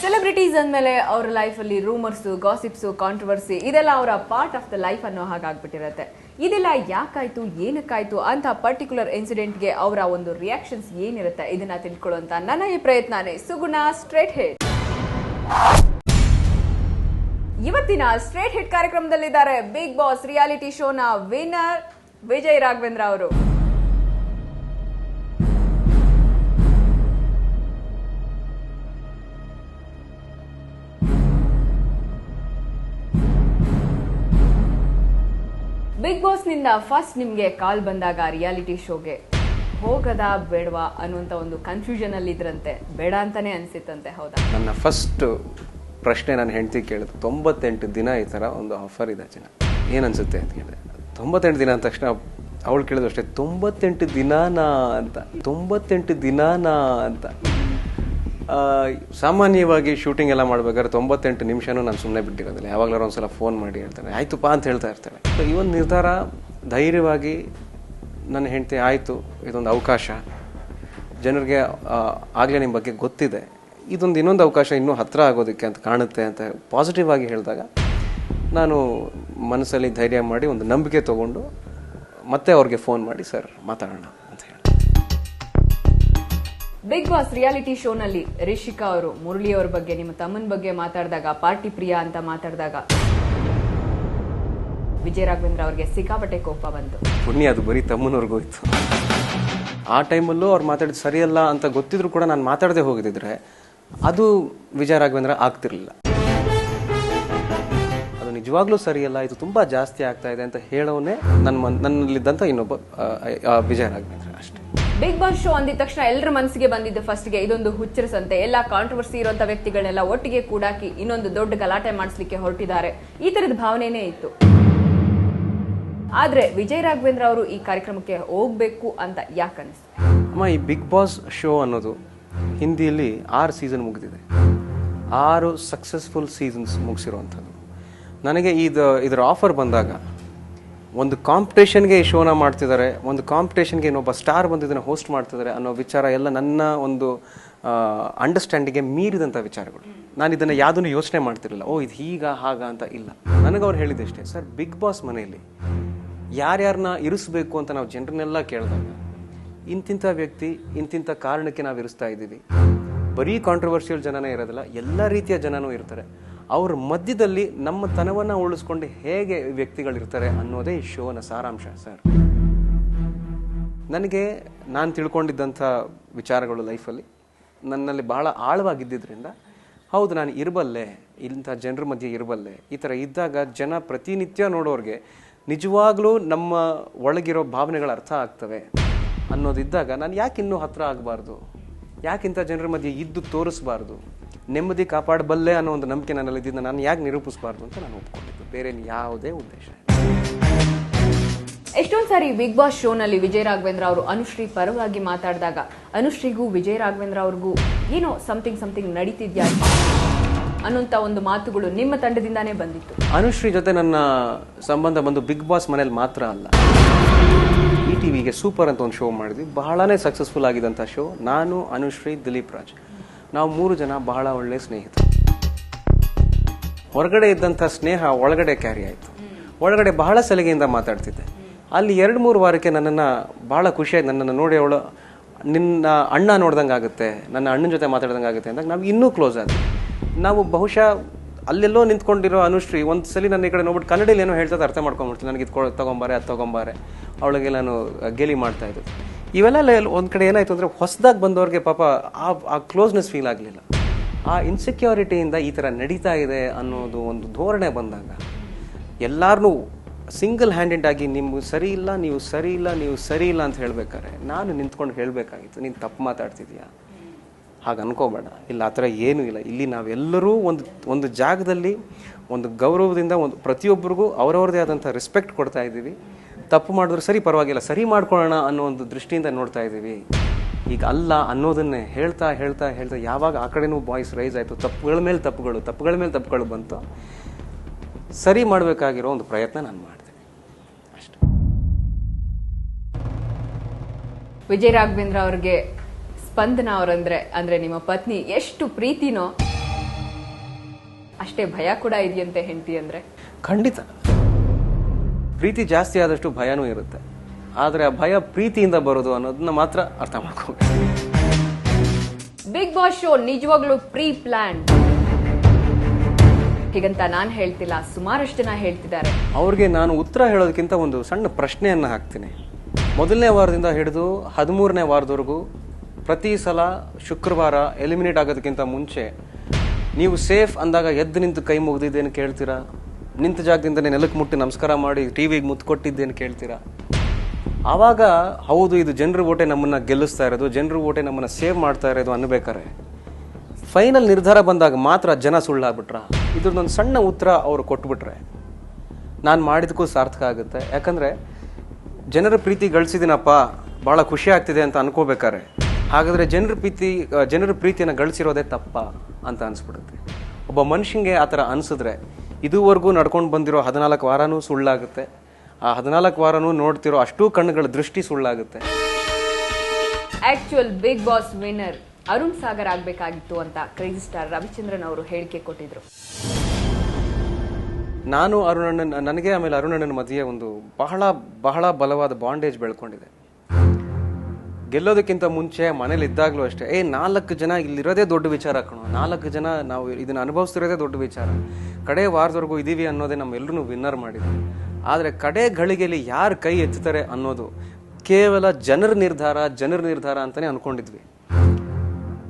Celebrities ಅಂದಮೇಲೆ ಅವರ ಲೈಫಲ್ಲಿ ರೂಮರ್ಸು, ಗಾಸಿಪ್ಸು, ಕಾಂಟ್ರವರ್ಸಿ ಇದೆಲ್ಲ ಅವರ ಪಾರ್ಟ್ ಆಫ್ ದ ಲೈಫ್ ಅನ್ನೋ ಹಾಗಾಗ್ಬಿಟ್ಟಿರುತ್ತೆ. ಇದೆಲ್ಲ ಯಾಕಾಯ್ತು, ಏನಕ್ಕಾಯ್ತು ಅಂತ ಪರ್ಟಿಕ್ಯುಲರ್ ಇನ್ಸಿಡೆಂಟ್ಗೆ ಅವರ ಒಂದು ರಿಯಾಕ್ಷನ್ಸ್ ಏನಿರುತ್ತೆ ಇದನ್ನ ತಿಳ್ಕೊಳ್ಳುವಂತ ನನ್ನ ಈ ಪ್ರಯತ್ನನೇ ಸುಗುಣ ಸ್ಟ್ರೇಟ್ ಹಿಟ್. ಇವತ್ತಿನ ಸ್ಟ್ರೇಟ್ ಹಿಟ್ ಕಾರ್ಯಕ್ರಮದಲ್ಲಿದ್ದಾರೆ ಬಿಗ್ ಬಾಸ್ ರಿಯಾಲಿಟಿ ಶೋನ ವಿನ್ನರ್ ವಿಜಯ್ ರಾಘವೇಂದ್ರ ಅವರು. ಬಿಗ್ ಬಾಸ್ ನಿಂದ ಫಸ್ಟ್ ನಿಮ್ಗೆ ಕಾಲ್ ಬಂದಾಗ ರಿಯಾಲಿಟಿ ಶೋಗೆ ಹೋಗದಾ ಬೇಡವಾ ಅನ್ನುವಂತ ಒಂದು ಕನ್ಫ್ಯೂಷನ್ ಅಲ್ಲಿ ಇದ್ರಂತೆ, ಬೇಡ ಅಂತಾನೆ ಅನ್ಸಿತ್ತಂತೆ, ಹೌದಾ? ನನ್ನ ಫಸ್ಟ್ ಪ್ರಶ್ನೆ ನಾನು ಹೆಂಡತಿ ಕೇಳಿದೆ, 98 ದಿನ ಈ ಥರ ಒಂದು ಆಫರ್ ಇದೆ ಜನ, ಏನು ಅನ್ಸುತ್ತೆ ಅಂತ ಕೇಳಿದೆ. 98 ದಿನ ಅಂದ ತಕ್ಷಣ ಅವಳು ಕೇಳಿದ್ರು ಅಷ್ಟೇ, 98 ದಿನಾನಾ ಅಂತ. 98 ದಿನಾನಾ ಅಂತ. ಸಾಮಾನ್ಯವಾಗಿ ಶೂಟಿಂಗ್ ಎಲ್ಲ ಮಾಡ್ಬೇಕಾದ್ರೆ 98 ನಿಮಿಷನೂ ನಾನು ಸುಮ್ಮನೆ ಬಿಟ್ಟಿರೋದಿಲ್ಲ. ಯಾವಾಗಲಾರು ಒಂದ್ಸಲ ಫೋನ್ ಮಾಡಿ ಹೇಳ್ತಾನೆ, ಆಯ್ತುಪ್ಪ ಅಂತ ಹೇಳ್ತಾ ಇರ್ತಾಳೆ. ಸೊ ಈ ಒಂದು ನಿರ್ಧಾರ ಧೈರ್ಯವಾಗಿ ನನ್ನ ಹೆಂಡತಿ, ಆಯಿತು ಇದೊಂದು ಅವಕಾಶ, ಜನರಿಗೆ ಆಗಲೇ ನಿಮ್ಮ ಬಗ್ಗೆ ಗೊತ್ತಿದೆ, ಇದೊಂದು ಇನ್ನೊಂದು ಅವಕಾಶ ಇನ್ನೂ ಹತ್ತಿರ ಆಗೋದಕ್ಕೆ ಅಂತ ಕಾಣುತ್ತೆ ಅಂತ ಪಾಸಿಟಿವ್ ಆಗಿ ಹೇಳಿದಾಗ ನಾನು ಮನಸ್ಸಲ್ಲಿ ಧೈರ್ಯ ಮಾಡಿ ಒಂದು ನಂಬಿಕೆ ತೊಗೊಂಡು ಮತ್ತೆ ಅವ್ರಿಗೆ ಫೋನ್ ಮಾಡಿ, ಸರ್ ಮಾತಾಡೋಣ ಅಂತ ಹೇಳಿ. ಬಿಗ್ ಬಾಸ್ ರಿಯಾಲಿಟಿ ಶೋನಲ್ಲಿ ರಿಷಿಕಾ ಅವರು ಮುರಳಿ ಅವ್ರ ಬಗ್ಗೆ, ನಿಮ್ಮ ತಮ್ಮನ ಬಗ್ಗೆ ಮಾತಾಡಿದಾಗ, ಪಾರ್ಟಿ ಪ್ರಿಯಾ ಅಂತ ಮಾತಾಡಿದಾಗ ವಿಜಯ್ ರಾಘವೇಂದ್ರ ಅವ್ರಿಗೆ ಸಿಕ್ಕಾಪಟ್ಟೆ ಕೋಪ ಬಂತು. ಪುಣ್ಯ ಅದು ಬರೀ ತಮ್ಮನವ್ರಿಗೂ ಇತ್ತು. ಆ ಟೈಮಲ್ಲೂ ಅವ್ರು ಮಾತಾಡಿದ್ ಸರಿಯಲ್ಲ ಅಂತ ಗೊತ್ತಿದ್ರು ಕೂಡ ನಾನು ಮಾತಾಡದೆ ಹೋಗಿದ್ರೆ ಅದು ವಿಜಯ್ ರಾಘವೇಂದ್ರ ಆಗ್ತಿರ್ಲಿಲ್ಲ. ಅದು ನಿಜವಾಗ್ಲೂ ಸರಿಯಲ್ಲ, ಇದು ತುಂಬಾ ಜಾಸ್ತಿ ಆಗ್ತಾ ಇದೆ ಅಂತ ಹೇಳೋನೆ ನನ್ನಲ್ಲಿದ್ದಂತ ಇನ್ನೊಬ್ಬ ವಿಜಯ್ ರಾಘವೇಂದ್ರ ಅಷ್ಟೇ. ಬಿಗ್ ಬಾಸ್ ಶೋ ಅಂದಿದ ತಕ್ಷಣ ಎಲ್ಲರ ಮನಸ್ಸಿಗೆ ಬಂದಿದ್ದು ಫಸ್ಟ್ಗೆ ಇದೊಂದು ಹುಚ್ಚರ ಸಂತೆ, ಎಲ್ಲಾ ಕಾಂಟ್ರವರ್ಸಿ ಇರುವಂತ ವ್ಯಕ್ತಿಗಳನ್ನೆಲ್ಲ ಒಟ್ಟಿಗೆ ಕೂಡಾಕಿ ಇನ್ನೊಂದು ದೊಡ್ಡ ಗಲಾಟೆ ಮಾಡಿಸ್ಲಿಕ್ಕೆ ಹೊರಟಿದ್ದಾರೆ, ಈ ತರದ ಭಾವನೆನೇ ಇತ್ತು. ಆದ್ರೆ ವಿಜಯ್ ರಾಘವೇಂದ್ರ ಅವರು ಈ ಕಾರ್ಯಕ್ರಮಕ್ಕೆ ಹೋಗ್ಬೇಕು ಅಂತ ಯಾಕೆ ಅನಿಸ್ತು? ಅಮ್ಮ, ಈ ಬಿಗ್ ಬಾಸ್ ಶೋ ಅನ್ನೋದು ಹಿಂದಿಯಲ್ಲಿ 6 ಸೀಸನ್ ಮುಗಿದಿದೆ. 6 ಸಕ್ಸಸ್ಫುಲ್ ಸೀಸನ್ಸ್ ಮುಗಿಸಿರುವಂಥದ್ದು. ನನಗೆ ಇದರ ಆಫರ್ ಬಂದಾಗ ಒಂದು ಕಾಂಪಿಟೇಷನ್ಗೆ ಈ ಶೋನ ಮಾಡ್ತಿದ್ದಾರೆ, ಒಂದು ಕಾಂಪಿಟೇಷನ್ಗೆ ಇನ್ನೊಬ್ಬ ಸ್ಟಾರ್ ಬಂದು ಇದನ್ನು ಹೋಸ್ಟ್ ಮಾಡ್ತಿದ್ದಾರೆ ಅನ್ನೋ ವಿಚಾರ ಎಲ್ಲ ನನ್ನ ಒಂದು ಅಂಡರ್ಸ್ಟ್ಯಾಂಡಿಂಗ್ಗೆ ಮೀರಿದಂಥ ವಿಚಾರಗಳು. ನಾನು ಇದನ್ನು ಯಾವುದನ್ನು ಯೋಚನೆ ಮಾಡ್ತಿರಲಿಲ್ಲ, ಓ ಇದು ಹೀಗ ಹಾಗ ಅಂತ ಇಲ್ಲ. ನನಗೆ ಅವ್ರು ಹೇಳಿದ್ದಷ್ಟೇ, ಸರ್ ಬಿಗ್ ಬಾಸ್ ಮನೆಯಲ್ಲಿ ಯಾರ್ಯಾರನ್ನ ಇರಿಸ್ಬೇಕು ಅಂತ ನಾವು ಜನರನ್ನೆಲ್ಲ ಕೇಳಿದಾಗ ಇಂತಿಂಥ ವ್ಯಕ್ತಿ ಇಂತಿಂಥ ಕಾರಣಕ್ಕೆ ನಾವು ಇರಿಸ್ತಾ ಇದ್ದೀವಿ. ಬರೀ ಕಾಂಟ್ರವರ್ಷಿಯಲ್ ಜನನೇ ಇರೋದಿಲ್ಲ, ಎಲ್ಲ ರೀತಿಯ ಜನನೂ ಇರ್ತಾರೆ. ಅವ್ರ ಮಧ್ಯದಲ್ಲಿ ನಮ್ಮ ತನವನ್ನು ಉಳಿಸ್ಕೊಂಡು ಹೇಗೆ ವ್ಯಕ್ತಿಗಳಿರ್ತಾರೆ ಅನ್ನೋದೇ ಈ ಶೋನ ಸಾರಾಂಶ ಸರ್. ನನಗೆ ನಾನು ತಿಳ್ಕೊಂಡಿದ್ದಂಥ ವಿಚಾರಗಳು ಲೈಫಲ್ಲಿ ನನ್ನಲ್ಲಿ ಬಹಳ ಆಳವಾಗಿದ್ದರಿಂದ, ಹೌದು ನಾನು ಇರಬಲ್ಲೆ, ಇಂಥ ಜನರ ಮಧ್ಯೆ ಇರಬಲ್ಲೆ. ಈ ಥರ ಇದ್ದಾಗ ಜನ ಪ್ರತಿನಿತ್ಯ ನೋಡೋರಿಗೆ ನಿಜವಾಗ್ಲೂ ನಮ್ಮ ಒಳಗಿರೋ ಭಾವನೆಗಳು ಅರ್ಥ ಆಗ್ತವೆ ಅನ್ನೋದಿದ್ದಾಗ ನಾನು ಯಾಕೆ ಇನ್ನೂ ಹತ್ರ ಆಗಬಾರ್ದು, ಯಾಕಿಂಥ ಜನರ ಮಧ್ಯೆ ಇದ್ದು ತೋರಿಸ್ಬಾರ್ದು, ನೆಮ್ಮದಿ ಕಾಪಾಡಬಲ್ಲೆ ಅನ್ನೋ ಒಂದು ನಂಬಿಕೆ ನನ್ನಲ್ಲಿ ಇದ್ದಿದ್ದು ನಾನು ಯಾಕೆ ನಿರೂಪಿಸಬಾರ್ದು ಅಂತ ನಾನು ಒಪ್ಕೊಂಡಿದ್ದು, ಬೇರೆ ಯಾವುದೇ ಉದ್ದೇಶ. ಎಷ್ಟೊಂದು ಸಾರಿ ಬಿಗ್ ಬಾಸ್ ಶೋನಲ್ಲಿ ವಿಜಯ್ ರಾಘವೇಂದ್ರ ಅವರು ಅನುಶ್ರೀ ಪರವಾಗಿ ಮಾತಾಡಿದಾಗ ಅನುಶ್ರೀಗೂ ವಿಜಯ್ ರಾಘವೇಂದ್ರ ಅವ್ರಿಗೂ ಏನೋ ಸಮಥಿಂಗ್ ನಡೀತಿದ್ಯಾ ಅನ್ನೋಂಥ ಒಂದು ಮಾತುಗಳು ನಿಮ್ಮ ತಂಡದಿಂದಾನೇ ಬಂದಿತ್ತು. ಅನುಶ್ರೀ ಜೊತೆ ನನ್ನ ಸಂಬಂಧ ಬಂದು ಬಿಗ್ ಬಾಸ್ ಮನೇಲಿ ಮಾತ್ರ ಅಲ್ಲ, ಈ ಟಿವಿಗೆ ಸೂಪರ್ ಅಂತ ಒಂದು ಶೋ ಮಾಡಿದ್ವಿ, ಬಹಳನೇ ಸಕ್ಸಸ್ಫುಲ್ ಆಗಿದ್ದಂಥ ಶೋ. ನಾನು, ಅನುಶ್ರೀ, ದಿಲೀಪ್ ರಾಜ್, ನಾವು 3 ಜನ ಬಹಳ ಒಳ್ಳೆ ಸ್ನೇಹಿತರು. ಹೊರಗಡೆ ಇದ್ದಂಥ ಸ್ನೇಹ ಒಳಗಡೆ ಕ್ಯಾರಿ ಆಯಿತು. ಒಳಗಡೆ ಬಹಳ ಸಲಿಗೆಯಿಂದ ಮಾತಾಡ್ತಿದ್ದೆ. ಅಲ್ಲಿ 2-3 ವಾರಕ್ಕೆ ನನ್ನನ್ನು ಬಹಳ ಖುಷಿಯಾಗಿ ನನ್ನನ್ನು ನೋಡಿ ಅವಳು, ನಿನ್ನ ಅಣ್ಣ ನೋಡ್ದಂಗೆ ಆಗುತ್ತೆ, ನನ್ನ ಅಣ್ಣನ ಜೊತೆ ಮಾತಾಡ್ದಂಗೆ ಆಗುತ್ತೆ ಅಂದಾಗ ನಾವು ಇನ್ನೂ ಕ್ಲೋಸ್ ಆದ್ವಿ. ನಾವು ಬಹುಶಃ ಅಲ್ಲೆಲ್ಲೋ ನಿಂತ್ಕೊಂಡಿರೋ ಅನುಶ್ರೀ ಒಂದು ಸಲ ನನ್ನ ಈ ಕಡೆ ನೋಡ್ಬಿಟ್ಟು ಕನ್ನಡಲ್ಲಿ ಏನೋ ಹೇಳ್ತದೆ ಅರ್ಥ ಮಾಡ್ಕೊಂಡ್ಬಿಡ್ತೀನಿ, ನನಗೆ ಇದು ತಗೊಂಬಾರೆ ಅದು ತಗೊಂಬಾರೆ, ಅವಳಿಗೆ ನಾನು ಗೇಲಿ ಮಾಡ್ತಾ ಇದ್ದೆ. ಇವೆಲ್ಲ ಒಂದು ಕಡೆ ಏನಾಯ್ತು ಅಂದರೆ ಹೊಸದಾಗಿ ಬಂದವ್ರಿಗೆ ಪಾಪ ಆ ಕ್ಲೋಸ್ನೆಸ್ ಫೀಲ್ ಆಗಲಿಲ್ಲ. ಆ ಇನ್ಸೆಕ್ಯೂರಿಟಿಯಿಂದ ಈ ಥರ ನಡೀತಾ ಇದೆ ಅನ್ನೋದು ಒಂದು ಧೋರಣೆ ಬಂದಾಗ ಎಲ್ಲಾರನ್ನೂ ಸಿಂಗಲ್ ಹ್ಯಾಂಡೆಡ್ ಆಗಿ ನಿಮ್ಗೆ ಸರಿ ಇಲ್ಲ, ನೀವು ಸರಿ ಇಲ್ಲ, ನೀವು ಸರಿ ಇಲ್ಲ ಅಂತ ಹೇಳ್ಬೇಕಾದ್ರೆ ನಾನು ನಿಂತ್ಕೊಂಡು ಹೇಳಬೇಕಾಗಿತ್ತು, ನೀನು ತಪ್ಪು ಮಾತಾಡ್ತಿದ್ಯಾ, ಹಾಗೆ ಅನ್ಕೋಬೇಡ, ಇಲ್ಲ ಆ ಥರ ಏನೂ ಇಲ್ಲ. ಇಲ್ಲಿ ನಾವೆಲ್ಲರೂ ಒಂದು ಜಾಗದಲ್ಲಿ ಒಂದು ಗೌರವದಿಂದ ಒಂದು ಪ್ರತಿಯೊಬ್ಬರಿಗೂ ಅವರವ್ರದೇ ಆದಂಥ ರೆಸ್ಪೆಕ್ಟ್ ಕೊಡ್ತಾ ಇದ್ದೀವಿ. ತಪ್ಪು ಮಾಡಿದ್ರು ಸರಿ, ಪರವಾಗಿಲ್ಲ, ಸರಿ ಮಾಡ್ಕೊಳ್ಳೋಣ ಅನ್ನೋ ಒಂದು ದೃಷ್ಟಿಯಿಂದ ನೋಡ್ತಾ ಇದ್ದೀವಿ. ಈಗ ಅಲ್ಲ ಅನ್ನೋದನ್ನೇ ಹೇಳ್ತಾ ಹೇಳ್ತಾ ಹೇಳ್ತಾ ಯಾವಾಗ ಆ ಕಡೆನೂ ವಾಯ್ಸ್ ರೈಸ್ ಆಯಿತು, ತಪ್ಪುಗಳ ಮೇಲೆ ತಪ್ಪುಗಳು ಬಂತು, ಸರಿ ಮಾಡಬೇಕಾಗಿರೋ ಒಂದು ಪ್ರಯತ್ನ ನಾನು ಮಾಡಿದೆ ಅಷ್ಟೇ. ವಿಜಯ್ ರಾಘವೇಂದ್ರ ಅವ್ರಿಗೆ ಸ್ಪಂದನ ಅವರಂದ್ರೆ ಅಂದ್ರೆ ನಿಮ್ಮ ಪತ್ನಿ ಎಷ್ಟು ಪ್ರೀತಿನೋ ಅಷ್ಟೇ ಭಯ ಕೂಡ ಇದೆಯಂತೆ ಹೆಂಡತಿ ಅಂದ್ರೆ? ಖಂಡಿತ. ಪ್ರೀತಿ ಜಾಸ್ತಿ ಆದಷ್ಟು ಭಯನೂ ಇರುತ್ತೆ. ಆದರೆ ಆ ಭಯ ಪ್ರೀತಿಯಿಂದ ಬರೋದು ಅನ್ನೋದನ್ನ ಮಾತ್ರ ಅರ್ಥ ಮಾಡ್ಕೋಬೇಕು. ಬಿಗ್ ಬಾಸ್ ಶೋ ನಿಜವಾಗ್ಲೂ ಪ್ರೀ ಪ್ಲಾನ್ ಹೀಗಂತ ನಾನು ಹೇಳ್ತಿಲ್ಲ, ಸುಮಾರಷ್ಟು ಜನ ಹೇಳ್ತಿದ್ದಾರೆ. ಅವ್ರಿಗೆ ನಾನು ಉತ್ತರ ಹೇಳೋದಕ್ಕಿಂತ ಒಂದು ಸಣ್ಣ ಪ್ರಶ್ನೆಯನ್ನು ಹಾಕ್ತೀನಿ. ಮೊದಲನೇ ವಾರದಿಂದ ಹಿಡಿದು 13ನೇ ವಾರದವರೆಗೂ ಪ್ರತಿ ಸಲ ಶುಕ್ರವಾರ ಎಲಿಮಿನೇಟ್ ಆಗೋದಕ್ಕಿಂತ ಮುಂಚೆ ನೀವು ಸೇಫ್ ಅಂದಾಗ ಎದ್ದು ನಿಂತು ಕೈ ಮುಗಿದಿದ್ದೇನು ಕೇಳ್ತೀರಾ? ನಿಂತ ಜಾಗದಿಂದ ನೆಲಕ್ಕೆ ಮುಟ್ಟಿ ನಮಸ್ಕಾರ ಮಾಡಿ ಟಿವಿಗೆ ಮುತ್ತು ಕೊಟ್ಟಿದ್ದೇನು ಕೇಳ್ತೀರಾ? ಆವಾಗ ಹೌದು, ಇದು ಜನರ ಓಟೆ ನಮ್ಮನ್ನು ಗೆಲ್ಲಿಸ್ತಾ ಇರೋದು, ಜನರ ಓಟೆ ನಮ್ಮನ್ನು ಸೇವ್ ಮಾಡ್ತಾ ಇರೋದು ಅನ್ಬೇಕಾರೆ ಫೈನಲ್ ನಿರ್ಧಾರ ಬಂದಾಗ ಮಾತ್ರ ಜನ ಸುಳ್ಳಾಗ್ಬಿಟ್ರ? ಇದ್ರದ್ದೊಂದು ಸಣ್ಣ ಉತ್ತರ ಅವರು ಕೊಟ್ಬಿಟ್ರೆ ನಾನು ಮಾಡಿದಕ್ಕೂ ಸಾರ್ಥಕ ಆಗುತ್ತೆ. ಯಾಕಂದರೆ ಜನರ ಪ್ರೀತಿ ಗಳಿಸಿದ್ದೀನಪ್ಪ, ಭಾಳ ಖುಷಿ ಆಗ್ತಿದೆ ಅಂತ ಅನ್ಕೋಬೇಕಾರೆ ಹಾಗಾದರೆ ಜನರ ಪ್ರೀತಿಯನ್ನು ಗಳಿಸಿರೋದೇ ತಪ್ಪ ಅಂತ ಅನಿಸ್ಬಿಡುತ್ತೆ. ಒಬ್ಬ ಮನುಷ್ಯಂಗೆ ಆ ಥರ ಅನಿಸಿದ್ರೆ ಇದುವರೆಗೂ ನಡ್ಕೊಂಡು ಬಂದಿರೋ 14 ವಾರನೂ ಸುಳ್ಳಾಗುತ್ತೆ. ಆ 14 ವಾರನೂ ನೋಡ್ತಿರೋ ಅಷ್ಟೂ ಕಣ್ಣುಗಳ ದೃಷ್ಟಿ ಸುಳ್ಳಾಗುತ್ತೆ. Actual Bigg Boss winner Arun Sagar ಆಗ್ಬೇಕಾಗಿತ್ತು ಅಂತ ಕ್ರೇಜಿ ಸ್ಟಾರ್ ರವಿಚಂದ್ರನ್ ಅವರು ಹೇಳಿಕೆ ಕೊಟ್ಟಿದ್ರು. ನಾನು ನನಗೆ ಆಮೇಲೆ ಅರುಣಣ್ಣನ ಮಧ್ಯೆ ಒಂದು ಬಹಳ ಬಹಳ ಬಲವಾದ ಬಾಂಡೇಜ್ ಬೆಳ್ಕೊಂಡಿದೆ. ಗೆಲ್ಲೋದಕ್ಕಿಂತ ಮುಂಚೆ ಮನೇಲಿ ಇದ್ದಾಗಲೂ ಅಷ್ಟೇ 4 ಜನ ಇಲ್ಲಿರೋದೇ ದೊಡ್ಡ ವಿಚಾರ ಕಣೋ, 4 ಜನ ನಾವು ಇದನ್ನು ಅನುಭವಿಸ್ತಿರೋದೇ ದೊಡ್ಡ ವಿಚಾರ, ಕಡೆ ವಾರದವರೆಗೂ ಇದೀವಿ ಅನ್ನೋದೇ ನಮ್ಮೆಲ್ಲರೂ ವಿನ್ನರ್ ಮಾಡಿದೆ. ಆದರೆ ಕಡೆ ಗಳಿಗೆಯಲ್ಲಿ ಯಾರು ಕೈ ಎತ್ತುತ್ತಾರೆ ಅನ್ನೋದು ಕೇವಲ ಜನರ ನಿರ್ಧಾರ ಅಂತಲೇ ಅಂದ್ಕೊಂಡಿದ್ವಿ.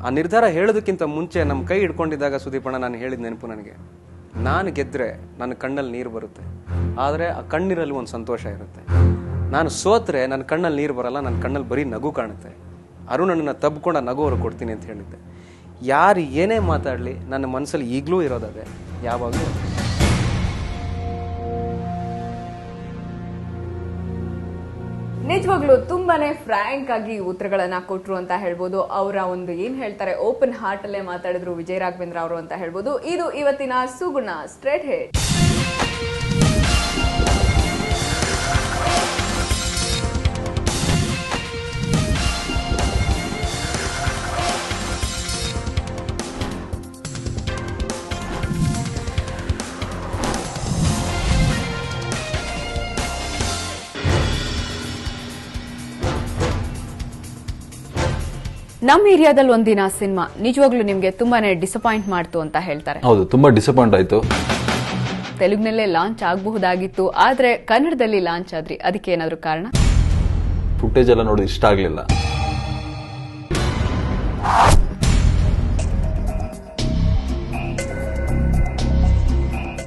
ಆ ನಿರ್ಧಾರ ಹೇಳೋದಕ್ಕಿಂತ ಮುಂಚೆ ನಮ್ಮ ಕೈ ಹಿಡ್ಕೊಂಡಿದ್ದಾಗ ಸುದೀಪಣ್ಣ ನಾನು ಹೇಳಿದ ನೆನಪು ನನಗೆ, ನಾನು ಗೆದ್ದರೆ ನನ್ನ ಕಣ್ಣಲ್ಲಿ ನೀರು ಬರುತ್ತೆ, ಆದರೆ ಆ ಕಣ್ಣೀರಲ್ಲಿ ಒಂದು ಸಂತೋಷ ಇರುತ್ತೆ. ನಾನು ಸೋತ್ರೆ ನನ್ನ ಕಣ್ಣಲ್ಲಿ ನೀರು ಬರಲ್ಲ, ನನ್ನ ಕಣ್ಣಲ್ಲಿ ಬರೀ ನಗು ಕಾಣುತ್ತೆ. ಅರುಣನನ್ನು ತಬ್ಕೊಂಡು ಆ ನಗು ಅವ್ರಿಗೆ ಕೊಡ್ತೀನಿ ಅಂತ ಹೇಳಿದ್ದೆ. ಯಾರು ಏನೇ ಮಾತಾಡಲಿ ನನ್ನ ಮನಸ್ಸಲ್ಲಿ ಈಗಲೂ ಇರೋದೇ ಯಾವಾಗಲೂ. ನಿಜವಾಗ್ಲೂ ತುಂಬಾನೇ ಫ್ರಾಂಕ್ ಆಗಿ ಉತ್ತರಗಳನ್ನ ಕೊಟ್ರು ಅಂತ ಹೇಳ್ಬೋದು. ಅವರ ಒಂದು ಏನ್ ಹೇಳ್ತಾರೆ ಓಪನ್ ಹಾರ್ಟ್ ಅಲ್ಲೇ ಮಾತಾಡಿದ್ರು ವಿಜಯ ರಾಘವೇಂದ್ರ ಅವರು ಅಂತ ಹೇಳ್ಬೋದು. ಇದು ಇವತ್ತಿನ ಸುಗುಣ ಸ್ಟ್ರೇಟ್ ಹೆಡ್. ನಮ್ಮ ಏರಿಯಾದಲ್ಲಿ ಒಂದಿನ ಸಿನಿಮಾ ನಿಜವಾಗ್ಲೂ ನಿಮ್ಗೆ ತುಂಬಾನೇ ಡಿಸಪಾಯಿಂಟ್ ಮಾಡ್ತು ಅಂತ ಹೇಳ್ತಾರೆ. ಹೌದು, ತುಂಬಾ ಡಿಸಪಾಯಿಂಟ್ ಆಯ್ತು. ತೆಲುಗಿನಲ್ಲೇ ಲಾಂಚ್ ಆಗಬಹುದಾಗಿತ್ತು, ಆದ್ರೆ ಕನ್ನಡದಲ್ಲಿ ಲಾಂಚ್ ಆದ್ರಿ. ಅದಕ್ಕೆ ಏನಾದ್ರು ಕಾರಣ? ಫುಟೇಜ್ ಎಲ್ಲ ನೋಡಿ ಇಷ್ಟ ಆಗ್ಲಿಲ್ಲ.